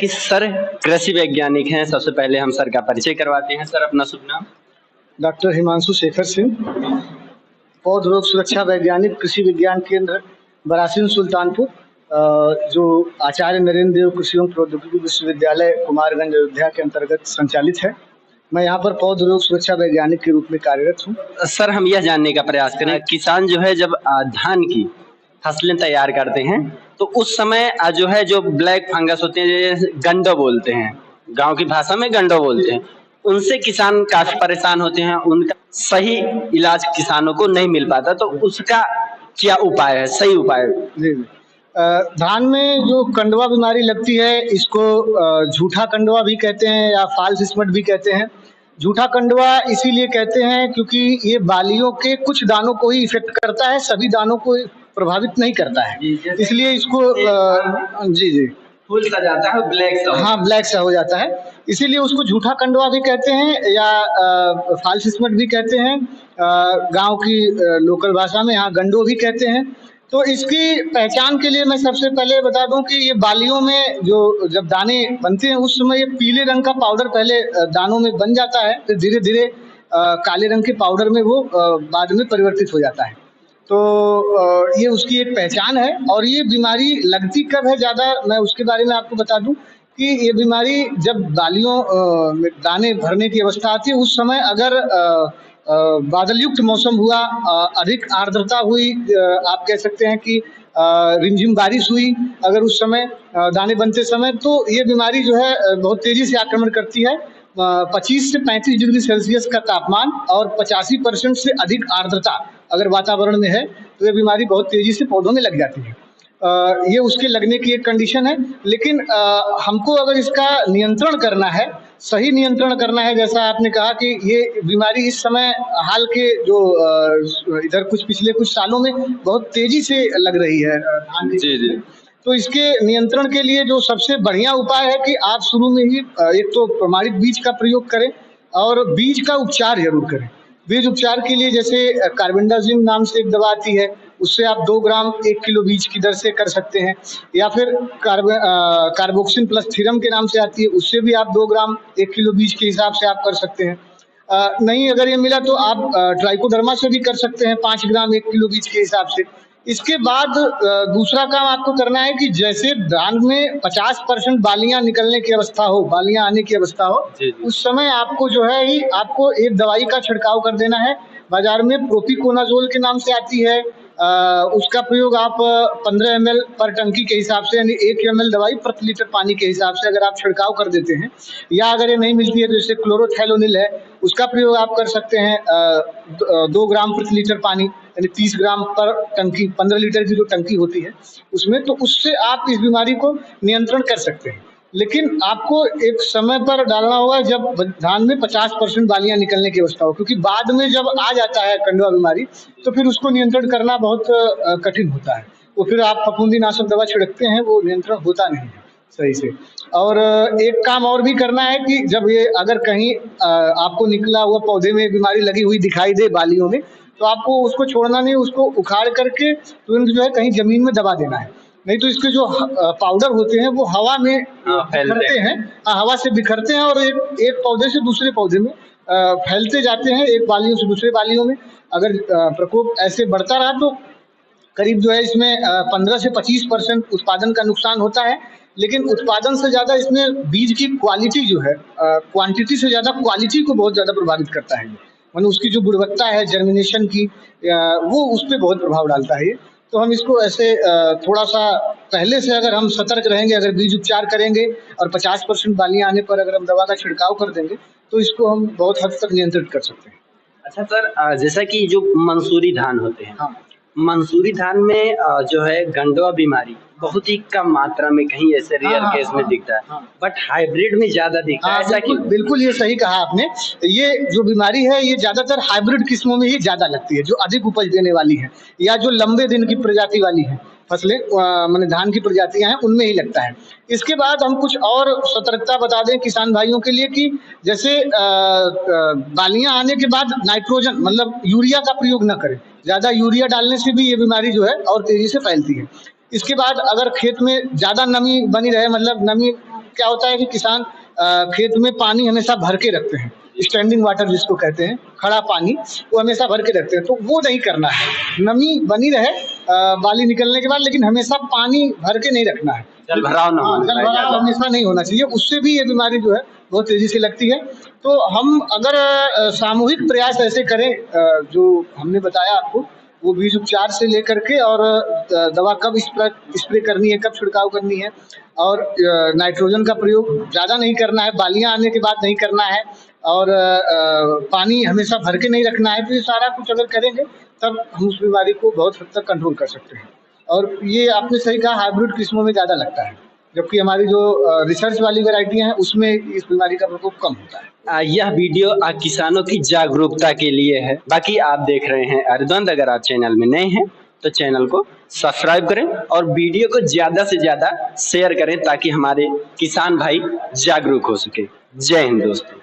कि सर कृषि वैज्ञानिक हैं। सबसे पहले हम सर का परिचय करवाते हैं। सर अपना शुभ नाम। डॉक्टर हिमांशु शेखर सिंह, पौध रोग सुरक्षा वैज्ञानिक, कृषि विज्ञान केंद्र बरासिन सुल्तानपुर, जो आचार्य नरेंद्र देव कृषि एवं प्रौद्योगिकी विश्वविद्यालय कुमारगंज अयोध्या के अंतर्गत संचालित है। मैं यहाँ पर पौध रोग सुरक्षा वैज्ञानिक के रूप में कार्यरत हूँ। सर हम यह जानने का प्रयास करें, किसान जो है जब धान की फसलें तैयार करते हैं तो उस समय जो है जो ब्लैक फंगस होते हैं, गंडो बोलते हैं, गांव की भाषा में गंडो बोलते हैं, उनसे किसान काफी परेशान होते हैं। उनका सही इलाज किसानों को नहीं मिल पाता, तो उसका क्या उपाय है, सही उपाय? जी, धान में जो कंडवा बीमारी लगती है इसको झूठा कंडवा भी कहते हैं या फाल्स स्पॉट भी कहते हैं। झूठा कंडवा इसीलिए कहते हैं क्योंकि ये बालियों के कुछ दानों को ही इफेक्ट करता है, सभी दानों को प्रभावित नहीं करता है, इसलिए इसको जी फूल सा जाता है, ब्लैक सा। हाँ, ब्लैक सा हो जाता है, इसीलिए उसको झूठा कंडवा भी कहते हैं या फाल्स स्पॉट भी कहते हैं। गांव की लोकल भाषा में यहाँ गंडो भी कहते हैं। तो इसकी पहचान के लिए मैं सबसे पहले बता दूं कि ये बालियों में जो जब दाने बनते हैं उस समय ये पीले रंग का पाउडर पहले दानों में बन जाता है, फिर धीरे धीरे काले रंग के पाउडर में वो बाद में परिवर्तित हो जाता है। तो ये उसकी एक पहचान है। और ये बीमारी लगती कब है ज़्यादा, मैं उसके बारे में आपको बता दूं कि ये बीमारी जब बालियों में दाने भरने की अवस्था आती है उस समय अगर बादल युक्त मौसम हुआ, अधिक आर्द्रता हुई, आप कह सकते हैं कि रिमझिम बारिश हुई अगर उस समय दाने बनते समय, तो ये बीमारी जो है बहुत तेजी से आक्रमण करती है। 25 से 35 डिग्री सेल्सियस का तापमान और 85% से अधिक आर्द्रता अगर वातावरण में है तो ये बीमारी बहुत तेजी से पौधों में लग जाती है। ये उसके लगने की एक कंडीशन है। लेकिन हमको अगर इसका नियंत्रण करना है, सही नियंत्रण करना है, जैसा आपने कहा कि ये बीमारी इस समय हाल के जो इधर पिछले कुछ सालों में बहुत तेजी से लग रही है धान की। तो इसके नियंत्रण के लिए जो सबसे बढ़िया उपाय है कि आप शुरू में ही एक तो प्रमाणित बीज का प्रयोग करें और बीज का उपचार जरूर करें। बीज उपचार के लिए जैसे कार्बेंडाजिम नाम से एक दवा आती है, उससे आप 2 ग्राम 1 किलो बीज की दर से कर सकते हैं, या फिर कार्बोक्सिन प्लस थीरम के नाम से आती है, उससे भी आप 2 ग्राम 1 किलो बीज के हिसाब से आप कर सकते हैं। नहीं अगर ये मिला तो आप ट्राइकोडर्मा से भी कर सकते हैं 5 ग्राम 1 किलो बीज के हिसाब से। इसके बाद दूसरा काम आपको करना है कि जैसे धान में 50% बालियां निकलने की अवस्था हो, बालियां आने की अवस्था हो, उस समय आपको जो है ही आपको एक दवाई का छिड़काव कर देना है। बाजार में प्रोपिकोनाजोल के नाम से आती है, उसका प्रयोग आप 15 ml पर टंकी के हिसाब से, यानी 1 ml दवाई प्रति लीटर पानी के हिसाब से अगर आप छिड़काव कर देते हैं, या अगर ये नहीं मिलती है तो जैसे क्लोरोथैलोनिल है, उसका प्रयोग आप कर सकते हैं 2 ग्राम प्रति लीटर पानी, यानी 30 ग्राम पर टंकी, 15 लीटर की जो टंकी होती है उसमें, तो उससे आप इस बीमारी को नियंत्रण कर सकते हैं। लेकिन आपको एक समय पर डालना होगा जब धान में 50% बालियां निकलने की अवस्था हो, क्योंकि बाद में जब आ जाता है कंडवा बीमारी तो फिर उसको नियंत्रण करना बहुत कठिन होता है। वो फिर आप फफूंदीनाशक दवा छिड़कते हैं, वो नियंत्रण होता नहीं है सही से। और एक काम और भी करना है कि जब ये अगर कहीं आपको निकला हुआ पौधे में बीमारी लगी हुई दिखाई दे बालियों में, तो आपको उसको छोड़ना नहीं, उसको उखाड़ करके तुरंत जो है कहीं जमीन में दबा देना है। नहीं तो इसके जो पाउडर होते हैं वो हवा में बिखरते हैं, हवा से बिखरते हैं और एक पौधे से दूसरे पौधे में फैलते जाते हैं, एक बालियों से दूसरे बालियों में। अगर प्रकोप ऐसे बढ़ता रहा तो करीब जो है इसमें 15 से 25% उत्पादन का नुकसान होता है। लेकिन उत्पादन से ज़्यादा इसमें बीज की क्वालिटी जो है, क्वांटिटी से ज़्यादा क्वालिटी को बहुत ज़्यादा प्रभावित करता है। मतलब उसकी जो गुणवत्ता है जर्मिनेशन की, वो उस पर बहुत प्रभाव डालता है। तो हम इसको ऐसे थोड़ा सा पहले से अगर हम सतर्क रहेंगे, अगर बीज उपचार करेंगे और 50% बालियां आने पर अगर हम दवा का छिड़काव कर देंगे तो इसको हम बहुत हद तक नियंत्रित कर सकते हैं। अच्छा सर, जैसा कि जो मंसूरी धान होते हैं, हाँ, मंसूरी धान में जो है गंडवा बीमारी बहुत ही कम मात्रा में कहीं ऐसे रेयर केस में दिखता है, बट हाइब्रिड में ज्यादा दिखता है, ऐसा क्यों? बिल्कुल ये सही कहा आपने। ये जो बीमारी है ये ज्यादातर हाइब्रिड किस्मों में ही ज्यादा लगती है, जो अधिक उपज देने वाली है या जो लंबे दिन की प्रजाति वाली है फसलें, माने धान की प्रजातियां हैं, उनमें ही लगता है। इसके बाद हम कुछ और सतर्कता बता दें किसान भाइयों के लिए कि जैसे बालियां आने के बाद नाइट्रोजन मतलब यूरिया का प्रयोग न करें। ज्यादा यूरिया डालने से भी ये बीमारी जो है और तेजी से फैलती है। इसके बाद अगर खेत में ज्यादा नमी बनी रहे, मतलब नमी क्या होता है कि किसान खेत में पानी हमेशा भर के रखते हैं, स्टैंडिंग वाटर जिसको कहते हैं, खड़ा पानी वो हमेशा भर के रखते हैं। तो वो नहीं करना है, नमी बनी रहे बाली निकलने के बाद, लेकिन हमेशा पानी भर के नहीं रखना है, जल भराव ना हाँ, होना जल चाहिए भराव ज्यादा। हमेशा नहीं होना चाहिए। उससे भी ये बीमारी जो है बहुत तेजी से लगती है। तो हम अगर सामूहिक प्रयास ऐसे करें, जो हमने बताया आपको, वो बीज उपचार से लेकर के और दवा कब स्प्रे करनी है, कब छिड़काव करनी है, और नाइट्रोजन का प्रयोग ज़्यादा नहीं करना है, बालियां आने के बाद नहीं करना है, और पानी हमेशा भर के नहीं रखना है। तो ये सारा कुछ अगर करेंगे तब हम उस बीमारी को बहुत हद तक कंट्रोल कर सकते हैं। और ये आपने सही कहा, हाइब्रिड किस्मों में ज़्यादा लगता है, जबकि हमारी जो रिसर्च वाली वैरायटियां हैं उसमें इस बीमारी का प्रकोप कम होता है। यह वीडियो किसानों की जागरूकता के लिए है। बाकी आप देख रहे हैं अर्धद्वंद। अगर आप चैनल में नए हैं तो चैनल को सब्सक्राइब करें और वीडियो को ज्यादा से ज्यादा शेयर करें ताकि हमारे किसान भाई जागरूक हो सके। जय हिंद दोस्तों।